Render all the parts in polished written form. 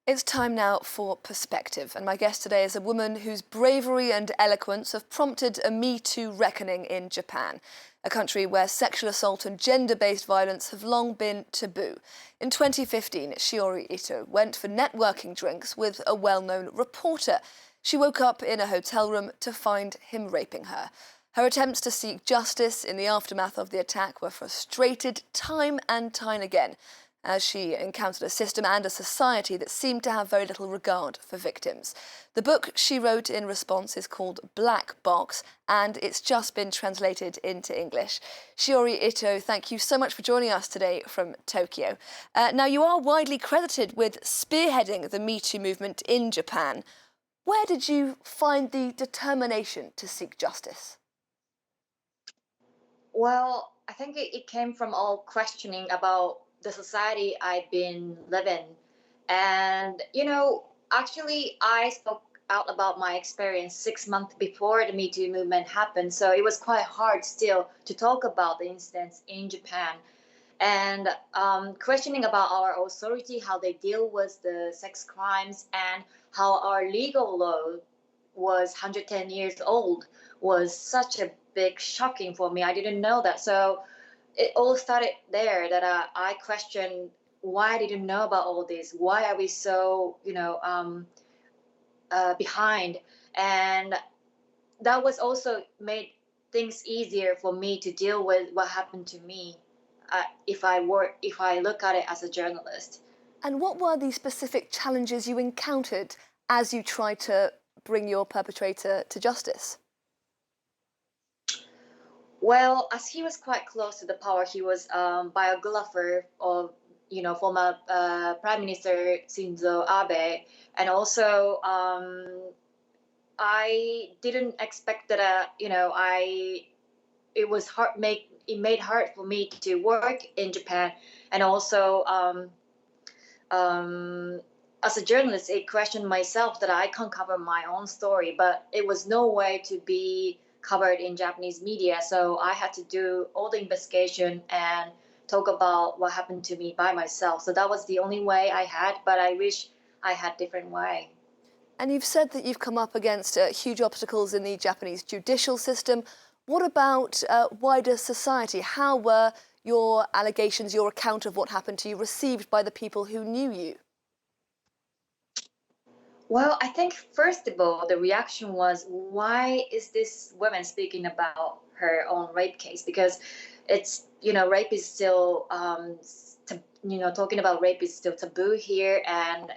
It's time now for perspective, and my guest today is a woman whose bravery and eloquence have prompted a Me Too reckoning in Japan, a country where sexual assault and gender-based violence have long been taboo. In 2015, Shiori Ito went for networking drinks with a well-known reporter. She woke up in a hotel room to find him raping her. Her attempts to seek justice in the aftermath of the attack were frustrated time and time again, as she encountered a system and a society that seemed to have very little regard for victims. The book she wrote in response is called Black Box, and it's just been translated into English. Shiori Ito, thank you so much for joining us today from Tokyo. Now, you are widely credited with spearheading the Me Too movement in Japan. Where did you find the determination to seek justice? Well, I think it came from all questioning about the society I've been living. And, actually, I spoke out about my experience 6 months before the Me Too movement happened. So it was quite hard still to talk about the incidents in Japan and questioning about our authority, how they deal with the sex crimes, and how our legal law was 110 years old was such a big shocking for me. I didn't know that. So it all started there that I questioned why I didn't know about all this. Why are we so, behind? And that was also made things easier for me to deal with what happened to me if I look at it as a journalist. And what were the specific challenges you encountered as you tried to bring your perpetrator to justice? Well, as he was quite close to the power, he was biographer of former Prime Minister Shinzo Abe, and also I didn't expect that I it was hard make it made hard for me to work in Japan, and also um, as a journalist, it questioned myself that I can't cover my own story, but it was no way to be covered in Japanese media. So I had to do all the investigation and talk about what happened to me by myself. So that was the only way I had, but I wish I had different way. And you've said that you've come up against huge obstacles in the Japanese judicial system. What about wider society? How were your allegations, your account of what happened to you, received by the people who knew you? Well, I think first of all, the reaction was, why is this woman speaking about her own rape case? Because rape is still, talking about rape is still taboo here, and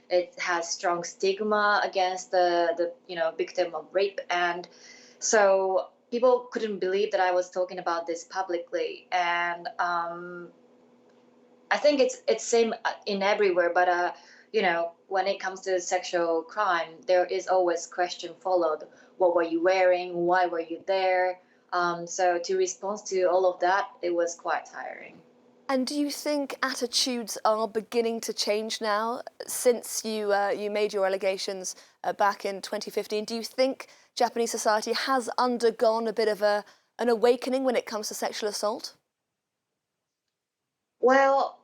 it has strong stigma against the victim of rape, and so people couldn't believe that I was talking about this publicly, and I think it's same in everywhere, but when it comes to sexual crime, there is always question followed. What were you wearing? Why were you there? So to respond to all of that, it was quite tiring. And do you think attitudes are beginning to change now since you made your allegations back in 2015? Do you think Japanese society has undergone a bit of an awakening when it comes to sexual assault? Well,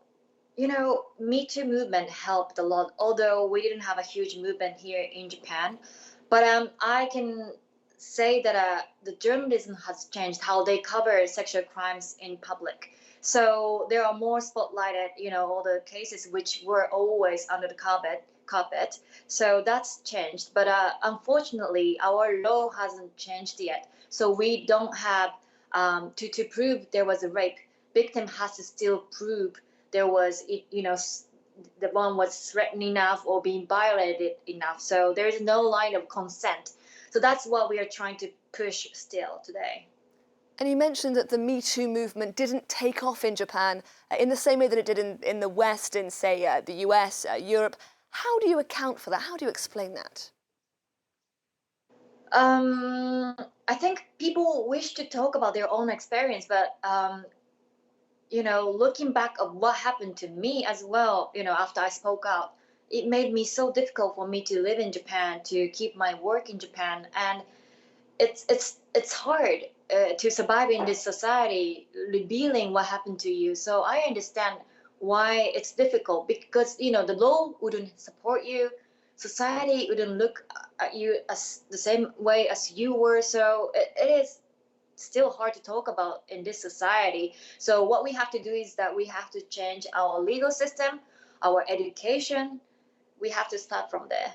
Me Too movement helped a lot, although we didn't have a huge movement here in Japan. But I can say that the journalism has changed how they cover sexual crimes in public. So there are more spotlighted, all the cases which were always under the carpet. So that's changed. But unfortunately, our law hasn't changed yet. So we don't have to prove there was a rape. Victim has to still prove there was, the one was threatened enough or being violated enough. So there is no line of consent. So that's what we are trying to push still today. And you mentioned that the Me Too movement didn't take off in Japan in the same way that it did in the West, in, say, the US, Europe. How do you account for that? How do you explain that? I think people wish to talk about their own experience, but looking back of what happened to me as well, after I spoke out, it made me so difficult for me to live in Japan, to keep my work in Japan, and it's hard to survive in this society, revealing what happened to you. So I understand why it's difficult, because the law wouldn't support you, society wouldn't look at you as the same way as you were. So it is still hard to talk about in this society. So what we have to do is that we have to change our legal system, our education. We have to start from there.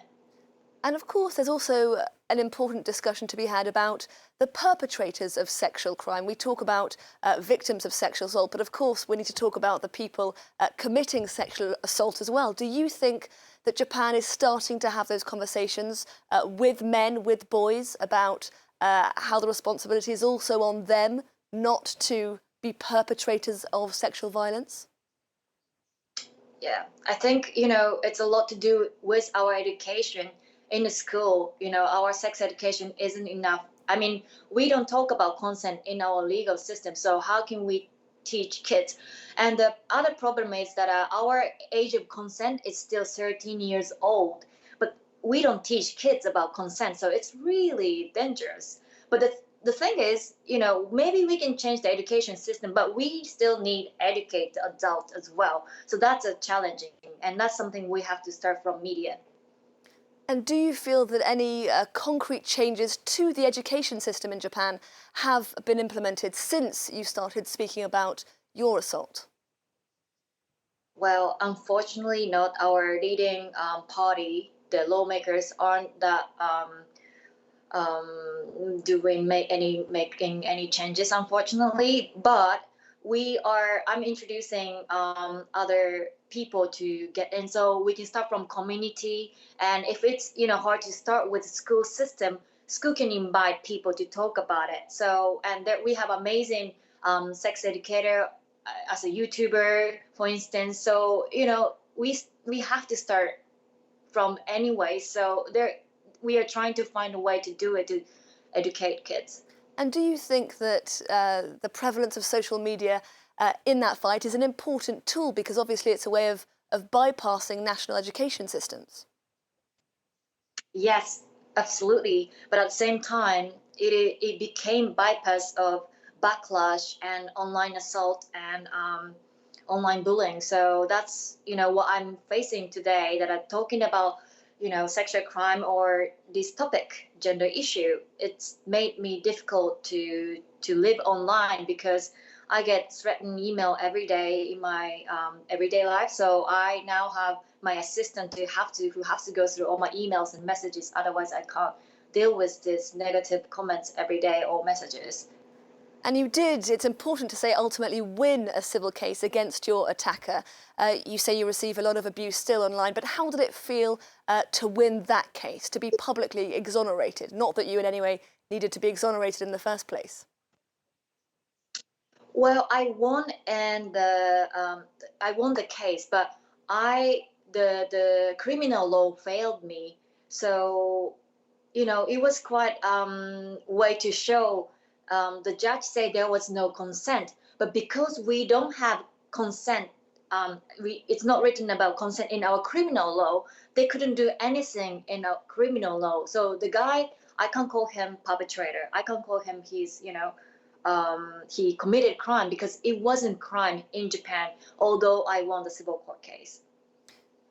And of course, there's also an important discussion to be had about the perpetrators of sexual crime. We talk about victims of sexual assault, but of course, we need to talk about the people committing sexual assault as well. Do you think that Japan is starting to have those conversations with men, with boys, about how the responsibility is also on them not to be perpetrators of sexual violence? Yeah, I think, it's a lot to do with our education in the school. Our sex education isn't enough. I mean, we don't talk about consent in our legal system, so how can we teach kids? And the other problem is that our age of consent is still 13 years old, but we don't teach kids about consent, so it's really dangerous. But the thing is, maybe we can change the education system, but we still need educate the adults as well. So that's a challenging, and that's something we have to start from media. And do you feel that any concrete changes to the education system in Japan have been implemented since you started speaking about your assault? Well, unfortunately, not our leading party. The lawmakers aren't that doing making any changes, unfortunately. But I'm introducing other people to get in, so we can start from community. And if it's hard to start with the school system, school can invite people to talk about it. So, and there we have amazing sex educator as a YouTuber, for instance. So we have to start from anyway. So there we are trying to find a way to do it, to educate kids. And do you think that the prevalence of social media in that fight is an important tool, because obviously it's a way of bypassing national education systems? Yes, absolutely. But at the same time, it became bypass of backlash and online assault and online bullying. So that's what I'm facing today. That I'm talking about sexual crime or this topic, gender issue. It's made me difficult to live online, because I get threatened email every day in my everyday life. So I now have my assistant who has to go through all my emails and messages. Otherwise, I can't deal with these negative comments every day or messages. And you did, it's important to say, ultimately win a civil case against your attacker. You say you receive a lot of abuse still online, but how did it feel to win that case, to be publicly exonerated? Not that you in any way needed to be exonerated in the first place. Well, I won the case, but the criminal law failed me. So it was quite way to show. The judge said there was no consent, but because we don't have consent, it's not written about consent in our criminal law. They couldn't do anything in our criminal law. So the guy, I can't call him perpetrator. I can't call him he committed crime, because it wasn't crime in Japan. Although I won the civil court case.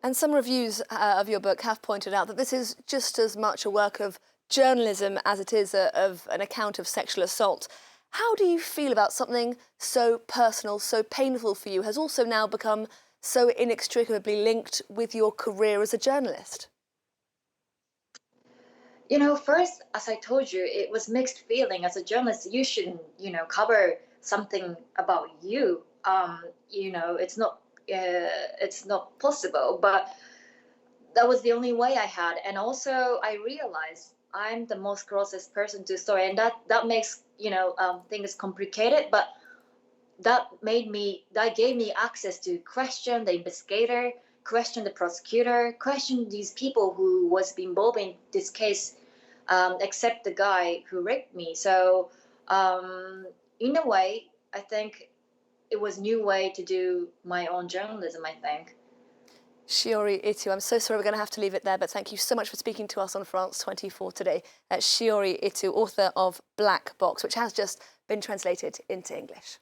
And some reviews of your book have pointed out that this is just as much a work of journalism as it is of an account of sexual assault. How do you feel about something so personal, so painful for you, has also now become so inextricably linked with your career as a journalist? First, as I told you, it was mixed feeling. As a journalist, you shouldn't, cover something about you. It's not possible. But that was the only way I had. And also, I realized I'm the most closest person to story, and that makes things complicated. But that gave me access to question the investigator, question the prosecutor, question these people who was involved in this case, except the guy who raped me. So in a way, I think it was new way to do my own journalism, I think. Shiori Ito, I'm so sorry we're going to have to leave it there, but thank you so much for speaking to us on France 24 today. Shiori Ito, author of Black Box, which has just been translated into English.